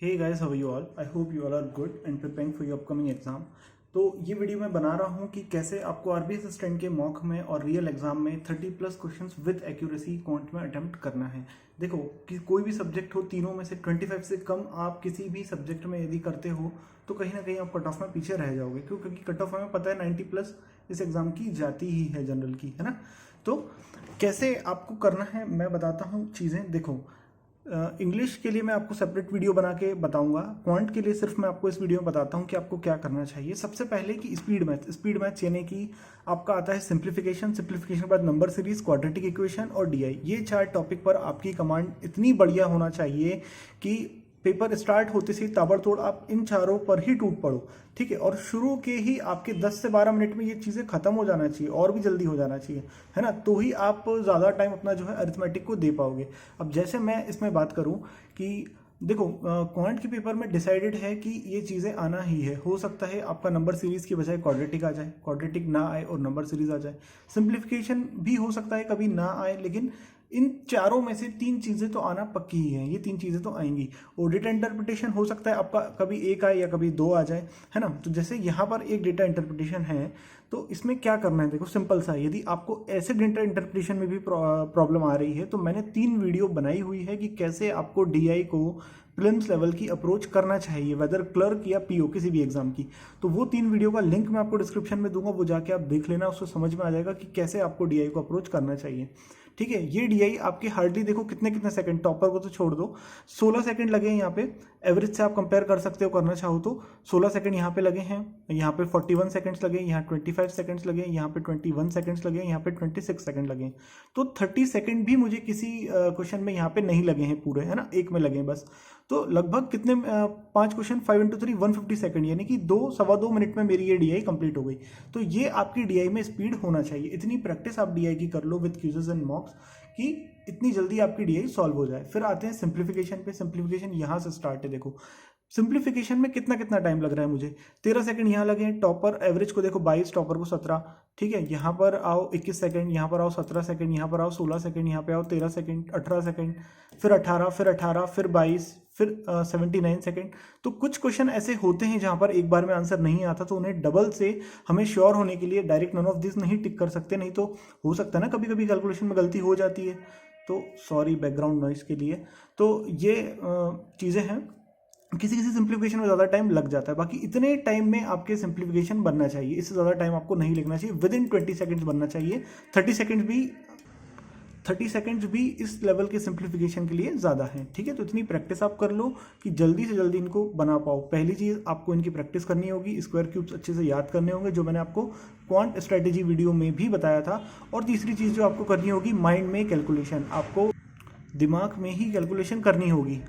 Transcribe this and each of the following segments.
Hey guys, how are you all? I hope you all are good and preparing for your upcoming exam. तो ये video मैं बना रहा हूँ कि कैसे आपको आरबीआई असिस्टेंट के मॉक में और रियल एग्जाम में 30 plus questions with accuracy quant में अटेम्प्ट करना है। देखो कि कोई भी सब्जेक्ट हो, तीनों में से 25 से कम आप किसी भी सब्जेक्ट में यदि करते हो तो कहीं ना कहीं आप कट ऑफ में पीछे रह जाओगे, क्योंकि कट ऑफ में पता है 90 प्लस इस एग्जाम की जाती ही है जनरल की, है ना। तो कैसे आपको करना है मैं बताता हूँ चीज़ें। देखो, इंग्लिश के लिए मैं आपको सेपरेट वीडियो बना के बताऊंगा, क्वांट के लिए सिर्फ मैं आपको इस वीडियो में बताता हूं कि आपको क्या करना चाहिए। सबसे पहले कि स्पीड मैथ यानी कि आपका आता है सिंप्लीफिकेशन के बाद नंबर सीरीज, क्वाड्रेटिक इक्वेशन और डीआई। ये 4 टॉपिक पर आपकी कमांड इतनी बढ़िया होना चाहिए कि पेपर स्टार्ट होते से ताबड़तोड़ आप इन चारों पर ही टूट पड़ो, ठीक है। और शुरू के ही आपके 10 से 12 मिनट में ये चीज़ें खत्म हो जाना चाहिए और भी जल्दी हो जाना चाहिए, है ना। तो ही आप ज़्यादा टाइम अपना जो है अरिथमेटिक को दे पाओगे। अब जैसे मैं इसमें बात करूं कि देखो, क्वांट के पेपर में डिसाइडेड है कि ये चीज़ें आना ही है। हो सकता है आपका नंबर सीरीज की बजाय क्वाड्रेटिक आ जाए, क्वाड्रेटिक ना आए और नंबर सीरीज आ जाए। सिंप्लीफिकेशन भी हो सकता है कभी ना आए, लेकिन इन चारों में से 3 चीज़ें तो आना पक्की ही है। ये 3 चीज़ें तो आएंगी। और डेटा इंटरप्रिटेशन हो सकता है आपका कभी एक आए या कभी 2 आ जाए, है ना। तो जैसे यहाँ पर एक डेटा इंटरप्रिटेशन है, तो इसमें क्या करना है, देखो सिंपल सा है। यदि आपको ऐसे डेटा इंटरप्रिटेशन में भी प्रॉब्लम आ रही है तो मैंने 3 वीडियो बनाई हुई है कि कैसे आपको डीआई को प्रीलिम्स लेवल की अप्रोच करना चाहिए, वेदर क्लर्क या पीओ किसी भी एग्जाम की। तो वो 3 वीडियो का लिंक मैं आपको डिस्क्रिप्शन में दूंगा, वो जाके आप देख लेना, उसको समझ में आ जाएगा कि कैसे आपको डीआई को अप्रोच करना चाहिए, ठीक है। ये डीआई आपके हार्डली देखो कितने कितने सेकंड, टॉपर को तो छोड़ दो, 16 सेकंड लगे हैं यहाँ पे। एवरेज से आप कंपेयर कर सकते हो करना चाहो तो 16 सेकंड यहाँ पे लगे हैं, यहाँ पे 41 सेकंड्स लगे, यहाँ 25 सेकंड्स लगे, यहाँ पे 21 सेकंड्स लगे, यहाँ पे 26 सेकंड लगे। तो 30 सेकंड भी मुझे किसी क्वेश्चन में यहाँ पे नहीं लगे हैं पूरे, है ना, एक में लगे हैं बस। तो लगभग कितने 5 क्वेश्चन 5 इंटू 3 150 सेकंड, यानी कि 2 सवा 2 मिनट में मेरी ये डीआई कंप्लीट हो गई। तो ये आपकी डीआई में स्पीड होना चाहिए। इतनी प्रैक्टिस आप डीआई की कर लो विद क्विज़ेस एंड मॉक्स कि इतनी जल्दी आपकी डीआई सॉल्व हो जाए। फिर आते हैं सिंप्लीफिकेशन पे। सिंप्लीफिकेशन यहाँ से स्टार्ट है। देखो सिंप्लीफिकेशन में कितना कितना टाइम लग रहा है मुझे, 13 सेकंड यहाँ लगे हैं। टॉपर एवरेज को देखो 22, टॉपर को 17, ठीक है। यहाँ पर आओ 21 सेकंड, यहाँ पर आओ 17 सेकंड, यहाँ पर आओ 16 सेकंड, यहाँ पे आओ 13 सेकंड, 18 सेकंड, फिर 18, फिर 22, फिर 79 सेकंड। तो कुछ क्वेश्चन ऐसे होते हैं जहाँ पर एक बार में आंसर नहीं आता, तो उन्हें डबल से हमें श्योर होने के लिए डायरेक्ट नन ऑफ दिस नहीं टिक कर सकते, नहीं तो हो सकता है ना कभी कभी कैलकुलेशन में गलती हो जाती है। तो सॉरी बैकग्राउंड नॉइस के लिए। तो ये चीज़ें हैं, किसी किसी सिंप्लीफिकेशन में ज़्यादा टाइम लग जाता है। बाकी इतने टाइम में आपके सिंप्लीफिकेशन बनना चाहिए, इससे ज़्यादा टाइम आपको नहीं लगना चाहिए। विद इन 20 सेकंड्स बनना चाहिए। 30 सेकंड्स भी इस लेवल के सिंप्लीफिकेशन के लिए ज़्यादा है, ठीक है। तो इतनी प्रैक्टिस आप कर लो कि जल्दी से जल्दी इनको बना पाओ। पहली चीज़ आपको इनकी प्रैक्टिस करनी होगी, स्क्वायर क्यूब्स अच्छे से याद करने होंगे, जो मैंने आपको क्वांट स्ट्रेटेजी वीडियो में भी बताया था। और तीसरी चीज़ जो आपको करनी होगी, माइंड में कैलकुलेशन, आपको दिमाग में ही कैलकुलेशन करनी होगी।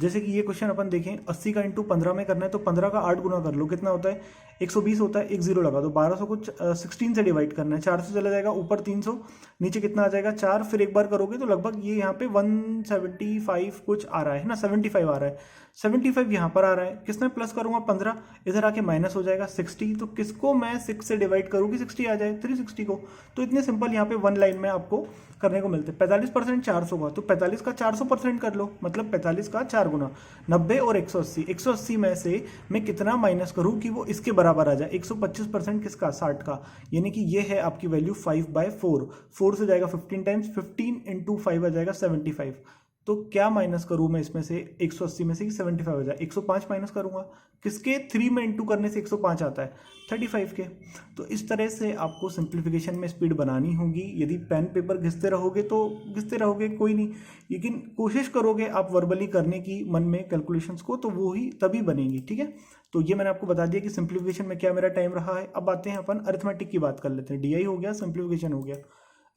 जैसे कि ये क्वेश्चन अपन देखें, 80 का इंटू 15 में करना है, तो 15 का 8 गुना कर लो, कितना होता है 120 होता है। एक जीरो लगा दो, 1200 को 16 से डिवाइड करना है, 4 से चला जाएगा, ऊपर 300, नीचे कितना आ जाएगा 4। फिर एक बार करोगे तो लगभग ये यहाँ पे 175 कुछ आ रहा है ना, 75 आ रहा है। 75 यहाँ पर आ रहा है, किसमें प्लस करूंगा 15, इधर आके माइनस हो जाएगा 60। तो किसको मैं 6 से डिवाइड करूँ कि 60 आ जाए, 360 को। तो इतने सिंपल यहाँ पे 1 लाइन में आपको करने को मिलते हैं। 45% 400 का, तो 45 का 400% कर लो, मतलब 45 का 4 गुना, 90 और 180। 180 में से मैं कितना माइनस करूं कि वो इसके बराबर आ जाए, 125% किसका, 60 का। यानी कि ये है आपकी वैल्यू 5/4। 4 से जाएगा 15 टाइम्स, 15 इंटू 5 आ जाएगा 75। तो क्या माइनस करूं मैं इसमें से, 180 में से 75 हो जाए, 105 माइनस करूंगा, किसके 3 में इंटू करने से 105 आता है, 35 के। तो इस तरह से आपको सिंप्लीफिकेशन में स्पीड बनानी होगी। यदि पेन पेपर घिसते रहोगे तो घिसते रहोगे, कोई नहीं, लेकिन कोशिश करोगे आप वर्बली करने की मन में कैलकुलेशंस को, तो वो ही तभी बनेगी, ठीक है। तो ये मैंने आपको बता दिया कि सिंप्लीफिकेशन में क्या मेरा टाइम रहा है। अब आते हैं अपन अरिथमेटिक की बात कर लेते हैं। डीआई हो गया, सिंप्लीफिकेशन हो गया,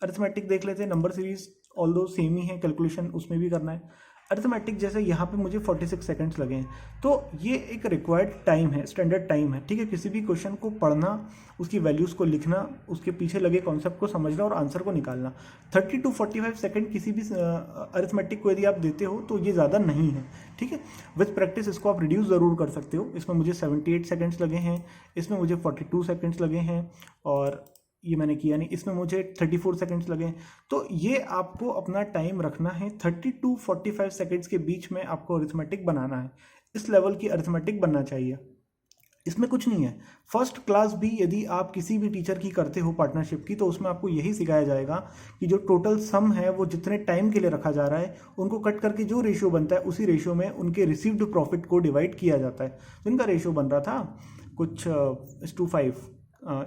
अरिथमेटिक देख लेते हैं। नंबर सीरीज ऑल्दो सेम ही है, कैलकुलेशन उसमें भी करना है। अरिथमेटिक जैसे यहाँ पे मुझे 46 सेकंड्स लगे हैं, तो ये एक रिक्वायर्ड टाइम है, स्टैंडर्ड टाइम है, ठीक है। किसी भी क्वेश्चन को पढ़ना, उसकी वैल्यूज़ को लिखना, उसके पीछे लगे कॉन्सेप्ट को समझना और आंसर को निकालना। 30 to 45 सेकंड किसी भी अरिथमेटिक को यदि आप देते हो तो ये ज़्यादा नहीं है, ठीक है। विद प्रैक्टिस इसको आप रिड्यूस ज़रूर कर सकते हो। इसमें मुझे 78 सेकंड्स लगे हैं, इसमें मुझे 42 सेकंड्स लगे हैं, और ये मैंने किया नहीं, इसमें मुझे 34 सेकंड्स लगे। तो ये आपको अपना टाइम रखना है 30 to 45 सेकंड्स के बीच में आपको अरिथमेटिक बनाना है। इस लेवल की अरिथमेटिक बनना चाहिए, इसमें कुछ नहीं है। फर्स्ट क्लास भी यदि आप किसी भी टीचर की करते हो पार्टनरशिप की, तो उसमें आपको यही सिखाया जाएगा कि जो टोटल सम है वो जितने टाइम के लिए रखा जा रहा है उनको कट करके जो रेशियो बनता है उसी रेशियो में उनके रिसीव्ड प्रॉफिट को डिवाइड किया जाता है। तो इनका रेशियो बन रहा था कुछ 5,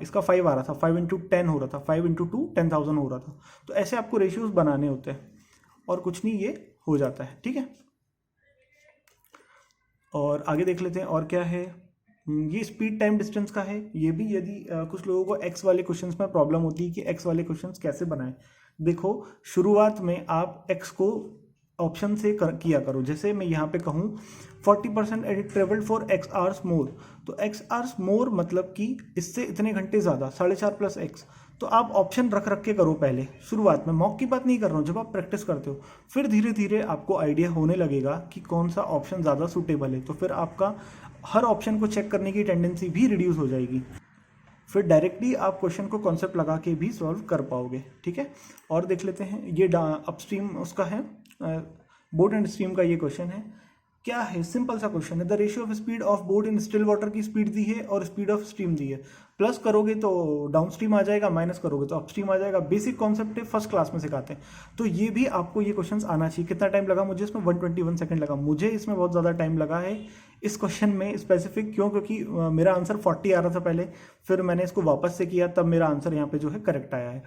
इसका 5 आ रहा था, 5 into 10 हो रहा था, 5 into 2 10,000 हो रहा था। तो ऐसे आपको रेशियोज बनाने होते हैं और कुछ नहीं, ये हो जाता है। ठीक है, और आगे देख लेते हैं और क्या है। ये स्पीड टाइम डिस्टेंस का है। ये भी यदि कुछ लोगों को एक्स वाले क्वेश्चंस में प्रॉब्लम होती है कि एक्स वाले क्वेश्चंस कैसे बनाएं। देखो, शुरुआत में आप एक्स को ऑप्शन से किया करो। जैसे मैं यहाँ पे कहूँ 40% edit travelled for x hours मोर, तो एक्स आवर्स मोर मतलब कि इससे इतने घंटे ज़्यादा, 4.5 प्लस एक्स। तो आप ऑप्शन रख रख के करो पहले शुरुआत में, मॉक की बात नहीं कर रहा हूँ, जब आप प्रैक्टिस करते हो फिर धीरे धीरे आपको आइडिया होने लगेगा कि कौन सा ऑप्शन ज़्यादा सूटेबल है। तो फिर आपका हर ऑप्शन को चेक करने की टेंडेंसी भी रिड्यूस हो जाएगी, फिर डायरेक्टली आप क्वेश्चन को कॉन्सेप्ट लगा के भी सॉल्व कर पाओगे। ठीक है, और देख लेते हैं। ये अपस्ट्रीम उसका है, बोट एंड स्ट्रीम का ये क्वेश्चन है। क्या है, सिंपल सा क्वेश्चन है। The ratio of speed of boat in still water की स्पीड दी है और स्पीड ऑफ स्ट्रीम दी है। प्लस करोगे तो डाउन स्ट्रीम आ जाएगा, माइनस करोगे तो अपस्ट्रीम आ जाएगा। बेसिक कॉन्सेप्ट है, फर्स्ट क्लास में सिखाते हैं। तो ये भी आपको ये क्वेश्चंस आना चाहिए। कितना टाइम लगा मुझे इसमें? 121 सेकंड लगा। मुझे इसमें बहुत ज़्यादा टाइम लगा है इस क्वेश्चन में स्पेसिफिक। क्यों? क्योंकि मेरा आंसर 40 आ रहा था पहले, फिर मैंने इसको वापस से किया, तब मेरा आंसर यहाँ पे जो है करेक्ट आया है।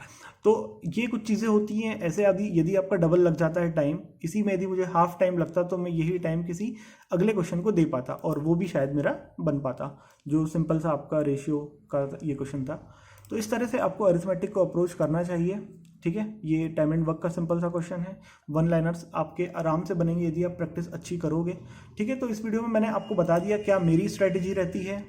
तो ये कुछ चीज़ें होती हैं ऐसे। अभी यदि आपका डबल लग जाता है टाइम, इसी में यदि मुझे हाफ टाइम लगता तो मैं यही टाइम किसी अगले क्वेश्चन को दे पाता और वो भी शायद मेरा बन पाता, जो सिंपल सा आपका रेशियो का ये क्वेश्चन था। तो इस तरह से आपको अरिथमेटिक को अप्रोच करना चाहिए। ठीक है, ये टाइम एंड वर्क का सिंपल सा क्वेश्चन है। वन लाइनर्स आपके आराम से बनेंगे यदि आप प्रैक्टिस अच्छी करोगे। ठीक है, तो इस वीडियो में मैंने आपको बता दिया क्या मेरी स्ट्रैटेजी रहती है,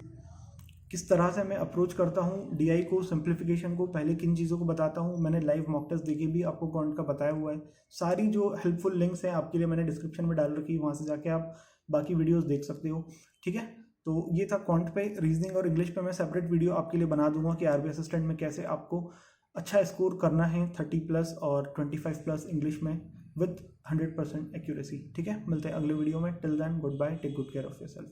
किस तरह से मैं अप्रोच करता हूँ डीआई को, सिंप्लीफिकेशन को। पहले किन चीज़ों को बताता हूँ, मैंने लाइव मॉक टेस्ट देके भी आपको कॉन्ट का बताया हुआ है। सारी जो हेल्पफुल लिंक्स हैं आपके लिए मैंने डिस्क्रिप्शन में डाल रखी है, वहाँ से जाके आप बाकी वीडियोस देख सकते हो। ठीक है, तो ये था क्वांट पे। रीजनिंग और इंग्लिश पे मैं सेपरेट वीडियो आपके लिए बना दूंगा कि आरबी असिस्टेंट में कैसे आपको अच्छा स्कोर करना है 30+ और 25+ इंग्लिश में विद 100% एक्यूरेसी। ठीक है, मिलते हैं अगले वीडियो में। Till then goodbye, take good care of yourself.